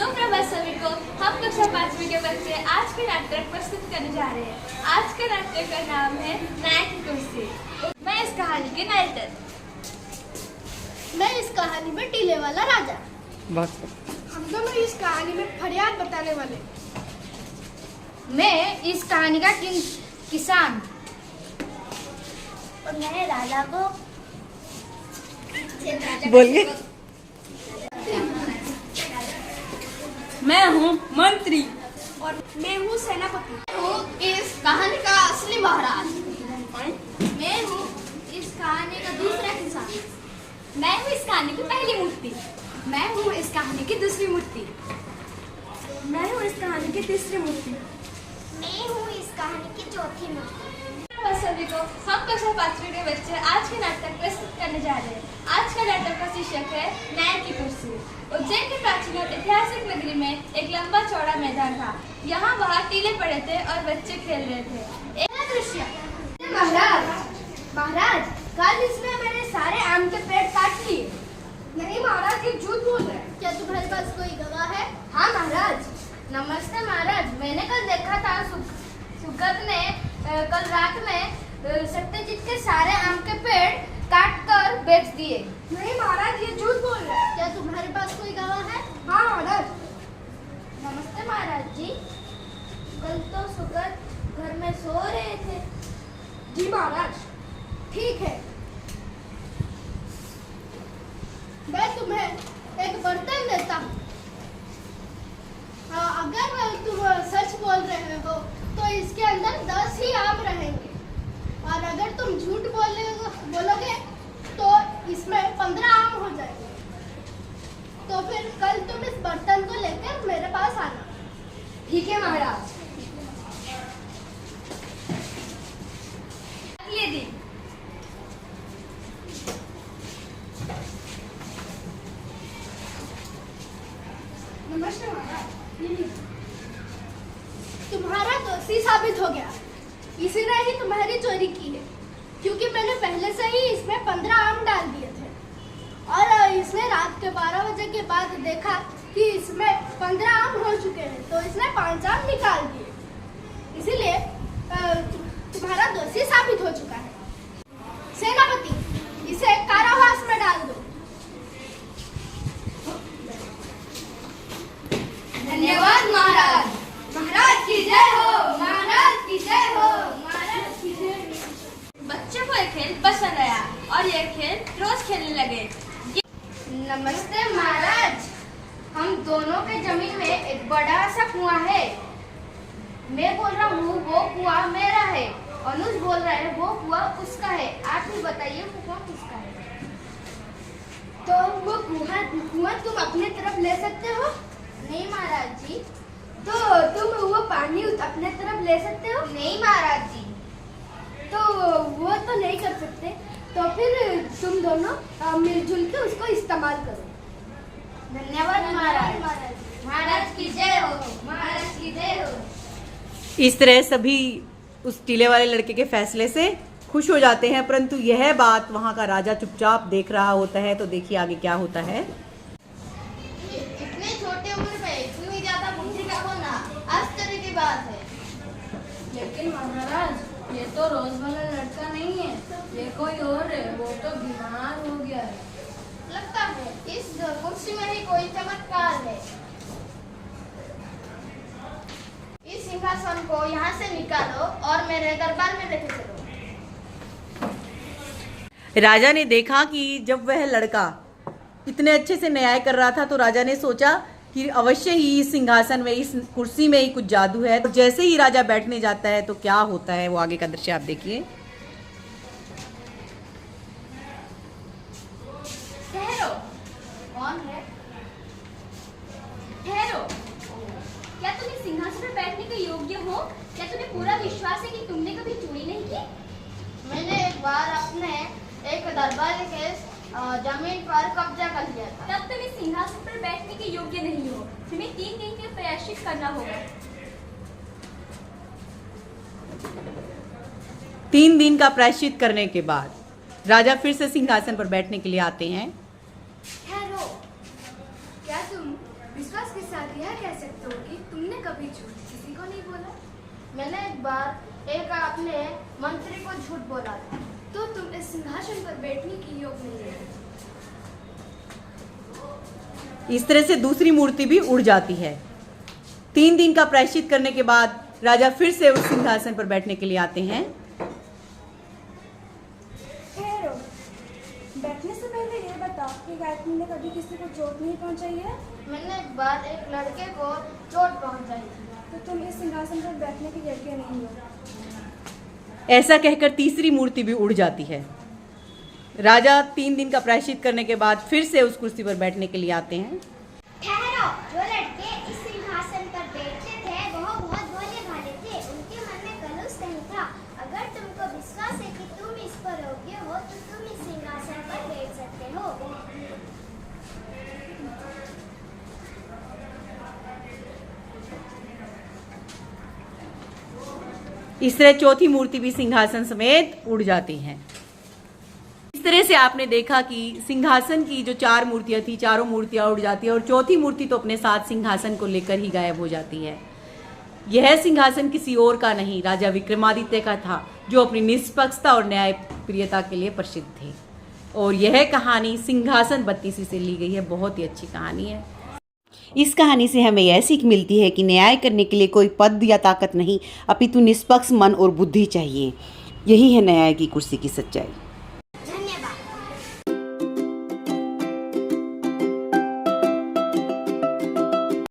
सुप्रभात सभी को। हम कक्षा 5वीं के बच्चे आज के नाटक प्रस्तुत करने जा रहे हैं। आज के नाटक का नाम है नायक की कुर्सी। मैं इस कहानी के नायक। मैं इस कहानी में टीले वाला राजा। हम दोनों इस कहानी में फरियाद बताने वाले। मैं इस कहानी का किसान। और मैं राजा को बोलिए। मैं हूँ मंत्री और मैं हूँ सेनापति। मैं हूँ इस कहानी का असली महाराज। मैं हूँ इस कहानी का दूसरा किसान। मैं हूँ इस कहानी की पहली मूर्ति। मैं हूँ इस कहानी की दूसरी मूर्ति। मैं हूँ इस कहानी की तीसरी मूर्ति। मैं हूँ इस कहानी की चौथी मूर्ति। सभी को हम कक्षा 5वीं के बच्चे आज के नाटक प्रस्तुत करने जा रहे हैं। आज का नाटक का शीर्षक है नायक की कुर्सी। उज्जैन की प्राचीन और ऐतिहासिक नगरी में एक लंबा चौड़ा मैदान था। यहाँ वहाँ टीले पड़े थे और बच्चे खेल रहे थे। एक दृश्य। महाराज, कल इसमें मैंने सारे आम के पेड़ काट लिए। नहीं महाराज, ये झूठ बोल रहे हैं। क्या तुम्हारे पास कोई गवाह है? हाँ महाराज। नमस्ते महाराज, मैंने कल देखा था सुगत ने कल रात में सत्यजीत के सारे आम के पेड़ काट कर बेच दिए। नहीं महाराज, ये झूठ बोल रहे हैं। क्या तुम्हारे पास कोई गवाह है? हाँ महाराज। नमस्ते महाराज जी, कल तो सुगत घर में सो रहे थे। जी महाराज, ठीक है। मैं तुम्हें एक बर्तन देता हूँ। अगर तुम सच बोल रहे हो तो इसके अंदर 10 ही आम रहेंगे, और अगर तुम झूठ बोलोगे तो इसमें 15 आम हो जाएंगे। तो फिर कल तुम इस बर्तन को लेकर मेरे पास आना। ठीक है महाराज। अगले दिन नमस्ते महाराज। तुम्हारा दोषी साबित हो गया। इसी ने ही तुम्हारी चोरी की है, क्योंकि मैंने पहले से ही इसमें 15 आम डाल दिए थे, और इसने रात के 12 बजे के बाद देखा कि इसमें 15 आम हो चुके हैं, तो इसने 5 आम निकाल दिए। इसीलिए तुम्हारा दोषी साबित हो चुका है। सेनापति, इसे कारावास में डाल दो। धन्यवाद महाराज। महाराज की जय हो, महाराज की जय हो, महाराज की जय हो। बच्चों को यह खेल पसंद आया और यह खेल रोज खेलने लगे। नमस्ते महाराज, हम दोनों के जमीन में एक बड़ा सा कुआं है। मैं बोल रहा हूँ वो कुआं मेरा है, अनुज बोल रहा है वो कुआं उसका है। आप ही बताइए वो कुआं किसका है? तो वो कुआं तुम अपने तरफ ले सकते हो? नहीं महाराज जी। तो तुम वो पानी अपने तरफ ले सकते हो? नहीं महाराज जी। तो वो तो नहीं कर सकते, तो फिर तुम दोनों मिलजुल के उसको इस्तेमाल करो। धन्यवाद महाराज। महाराज की जय हो, महाराज की जय हो। इस तरह सभी उस टीले वाले लड़के के फैसले से खुश हो जाते हैं, परंतु यह बात वहां का राजा चुपचाप देख रहा होता है। तो देखिए आगे क्या होता है। इतने छोटे उम्र में इतनी ज्यादा बुद्धि का होना आश्चर्य की बात है। लेकिन महाराज, ये तो रोज वाला लड़का नहीं है, ये कोई और है। वो तो बीमार हो गया है। लगता है इस कुर्सी में ही कोई चमत्कार है। इस सिंहासन को यहाँ से निकालो और मेरे दरबार में लेके चलो। राजा ने देखा कि जब वह लड़का इतने अच्छे से न्याय कर रहा था, तो राजा ने सोचा कि अवश्य ही इस सिंहासन में, इस कुर्सी में ही कुछ जादू है। तो जैसे ही राजा बैठने जाता है तो क्या होता है, वो आगे का दृश्य आप देखिए। ठहरो। कौन है? ठहरो। क्या तुम इस सिंहासन पर बैठने के योग्य हो? क्या तुम्हें पूरा विश्वास है कि तुमने कभी चोरी नहीं की? मैंने एक बार अपने एक दरबारी के जमीन पर कब्जा कर लिया था। तब तुम इस सिंहासन पर बैठने के योग्य नहीं हो। तुम्हें 3 दिन के प्रायश्चित करना होगा। 3 दिन का प्रायश्चित करने के बाद राजा फिर से सिंहासन पर बैठने के लिए आते हैं। ठहरो, क्या तुम विश्वास के साथ यह कह सकते हो कि तुमने कभी झूठ किसी को नहीं बोला? मैंने एक बार एक अपने मंत्री को झूठ बोला था। तो तुम इस सिंहासन पर बैठने की योग्य नहीं हो। इस तरह से दूसरी मूर्ति भी उड़ जाती है। 3 दिन का प्रायश्चित करने के बाद राजा फिर से उस सिंहासन पर बैठने के लिए आते हैं। ठहरो, बैठने से पहले ये बताओ कि गायत्री ने कभी किसी को चोट नहीं पहुंचाई है? मैंने एक बार एक लड़के को चोट पहुंचाई थी। तो तुम इस सिंहासन पर बैठने के योग्य नहीं हो। ऐसा कहकर तीसरी मूर्ति भी उड़ जाती है। राजा 3 दिन का प्रायश्चित करने के बाद फिर से उस कुर्सी पर बैठने के लिए आते हैं। ठहरो, जो लड़के इस सिंहासन पर बैठते थे वह बहुत भोले भाले थे। उनके मन में कलुष नहीं था। अगर तुमको विश्वास है कि तुम इस पर योग्य हो तो तुम इस सिंहासन पर बैठ सकते हो। इस तरह चौथी मूर्ति भी सिंहासन समेत उड़ जाती है। इस तरह से आपने देखा कि सिंहासन की जो 4 मूर्तियां थी, चारों मूर्तियां उड़ जाती है और चौथी मूर्ति तो अपने साथ सिंहासन को लेकर ही गायब हो जाती है। यह सिंहासन किसी और का नहीं, राजा विक्रमादित्य का था, जो अपनी निष्पक्षता और न्यायप्रियता के लिए प्रसिद्ध थे। और यह कहानी सिंहासन बत्तीसी से ली गई है। बहुत ही अच्छी कहानी है। इस कहानी से हमें यह सीख मिलती है कि न्याय करने के लिए कोई पद या ताकत नहीं, अपितु निष्पक्ष मन और बुद्धि चाहिए। यही है न्याय की कुर्सी की सच्चाई।